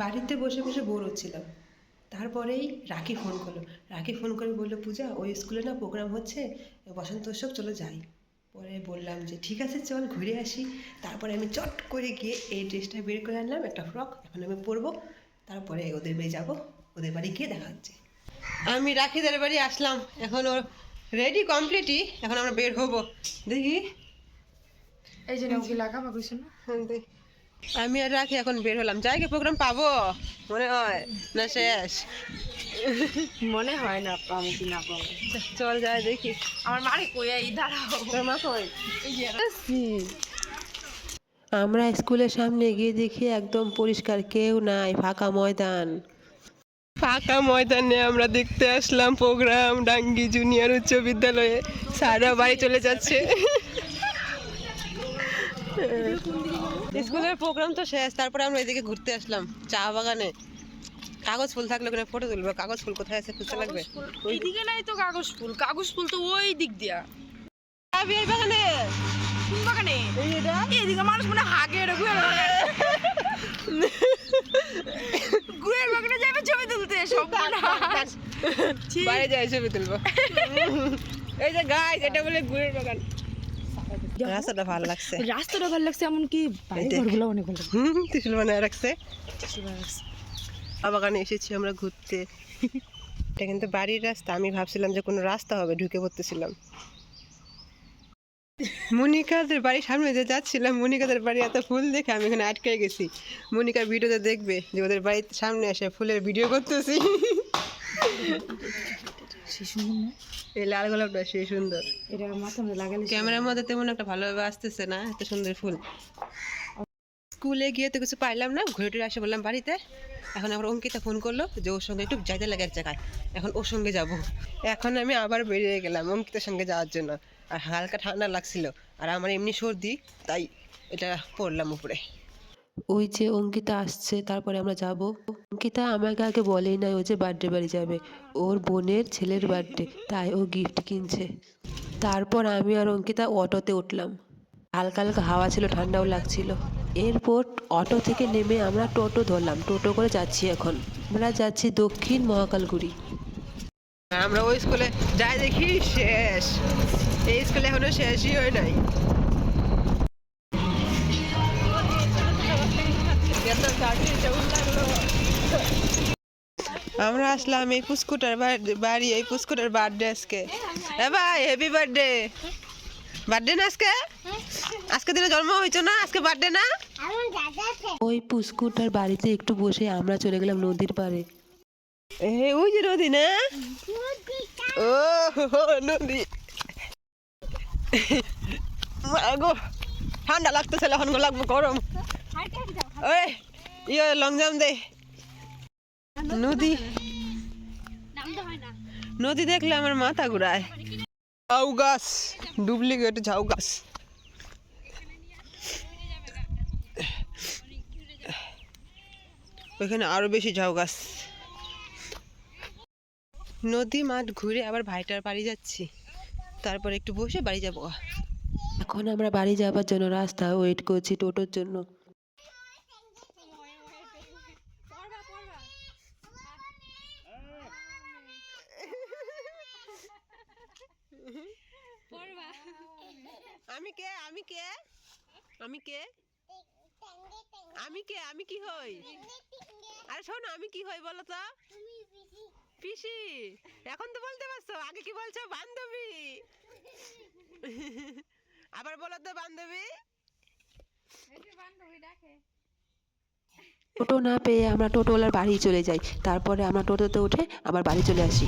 বাড়িতে বসে বসে বোর হচ্ছিলাম। তারপরেই রাখি ফোন করলো। রাখি ফোন করে বললো, পূজা ওই স্কুলে না প্রোগ্রাম হচ্ছে, বসন্ত উৎসব, চলো যাই। পরে বললাম যে ঠিক আছে চল ঘুরে আসি। তারপরে আমি চট করে গিয়ে এই ড্রেসটা বের করে আনলাম, একটা ফ্রক, এখন আমি পরবো। তারপরে ওদের বাড়ি যাবো, ওদের বাড়ি গিয়ে দেখা হচ্ছে। আমি রাখিদের বাড়ি আসলাম, এখন ওর রেডি কমপ্লিটই, এখন আমরা বের হবো। দেখি এই যে নাকি লাগা পাবলিশন না। আমি আর রাখি এখন বের হলাম। যাই কি প্রোগ্রাম পাবো মনে হয় না শেষ? মনে হয় না পাবো কি না পাবো। চল যাই দেখি। আমার মারে কই এই দাঁড়াও, তোর মা কই? এই যে আমরা স্কুলের সামনে গিয়ে দেখি একদম পরিষ্কার, কেউ নাই, ফাঁকা ময়দান। ফাঁকা ময়দানে আমরা দেখতে আসলাম প্রোগ্রাম ডাঙ্গি জুনিয়র উচ্চ বিদ্যালয়ে। সারা বাড়ি চলে যাচ্ছে। স্কুলের প্রোগ্রাম তো শেষ, তারপরে আমরা এদিকে ঘুরতে আসলাম চা বাগানে। কাগজ ফুল থাকলে ওখানে ফটো তুলবো। কাগজ ফুল কোথায় আছে খুঁজতে লাগবে। ওইদিকে নাই তো কাগজ ফুল, কাগজ ফুল তো ওই দিক দিয়া। বিয়ের বাগানে, কোন বাগানে? এইদিকে মানুষ মনে হাগে এটা গুয়ের বাগানে। গুয়ের বাগানে যাবে ছবি তুলতে, সব বাইরে যাই ছবি তুলবো। এই যে গাইস, এটা বলে গুয়ের বাগান। রাস্তাটা ভালো লাগছে, রাস্তাটা ভালো লাগছে, এমনকি বাড়ি ঘরগুলো অনেক ভালো লাগছে। ত্রিশুল বানায় রাখছে। বাগানে এসেছি আমরা ঘুরতে। এটা কিন্তু বাড়ির রাস্তা, আমি ভাবছিলাম যে কোনো রাস্তা হবে, ঢুকে পড়তেছিলাম। মনিকাদের বাড়ির সামনে যে যাচ্ছিলাম, মনিকাদের বাড়ি এত ফুল দেখে আমি এখানে আটকে গেছি। মনিকার ভিডিওতে দেখবে যে ওদের বাড়ির সামনে এসে ফুলের ভিডিও করতেছি। এই লাল গোলাপটা সেই সুন্দর, এটা মাথায় লাগালে ক্যামেরার মধ্যে তেমন একটা ভালোভাবে আসতেছে না, এত সুন্দর ফুল। স্কুলে গিয়ে তো কিছু পাইলাম না, ঘুরে টুরে আসে বললাম বাড়িতে। এখন আমার অঙ্কিতা ফোন করলো যে ওর সঙ্গে একটু যাইতে লাগে এক জায়গায়, এখন ওর সঙ্গে যাব। এখন আমি আবার বেরিয়ে গেলাম অঙ্কিতার সঙ্গে যাওয়ার জন্য। আর হালকা ঠান্ডা লাগছিল, আর আমার এমনি সর্দি, তাই এটা পরলাম উপরে। ওই যে অঙ্কিতা আসছে, তারপরে আমরা যাব। অঙ্কিতা আমাকে আগে বলেই নাই ও যে বার্থডে বাড়ি যাবে, ওর বোনের ছেলের বার্থডে, তাই ও গিফট কিনছে। তারপর আমি আর অঙ্কিতা অটোতে উঠলাম। হালকা হালকা হাওয়া ছিল, ঠান্ডাও লাগছিল। এরপর অটো থেকে নেমে আমরা টোটো ধরলাম, টোটো করে যাচ্ছি। এখন আমরা যাচ্ছি দক্ষিণ মহাকালগুড়ি। আমরা ওই স্কুলে যাই দেখি শেষ, এই স্কুলে এখনো শেষই হয় নাই। আমরা আসলাম এই পুস্কুটার বাড়ি, এই পুস্কুটার বার্থডে আজকে। এ ভাই হ্যাপি বার্থডে। বার্থডে না আজকে? আজকে দিনে জন্ম হয়েছে না, আজকে বার্থডে না? ওই পুস্কুটার বাড়িতে একটু বসে আমরা চলে গেলাম নদীর পাড়ে। ওই যে নদী না? ও নদী। গো ঠান্ডা লাগতেছে, এখন লাগবো গরম। ওই ইয়ে লং জাম্প দে। নদী, নদী দেখলে আমার মাথা ঘুরায়। ঝাউ গাছ, ডুপ্লিকেট ঝাউ গাছ। ওইখানে আরো বেশি ঝাউ গাছ। নদী মাঠ ঘুরে আবার ভাইটার বাড়ি যাচ্ছি, তারপর একটু বসে বাড়ি যাব। এখন আমরা বাড়ি যাবার জন্য রাস্তা ওয়েট করছি টোটোর জন্য। আমি কে, আমি কে, আমি কে, আমি কে, আমি কি হই? আরে শোনো, আমি কি হই বলো তো? পিসি। এখন তো বলতে পারছো, আগে কি বলছো? বান্ধবী। আবার বলো তো বান্ধবী। টোটো না পেয়ে আমরা টোটোওয়ালার বাড়ি চলে যাই, তারপরে আমরা টোটোতে উঠে আবার বাড়ি চলে আসি।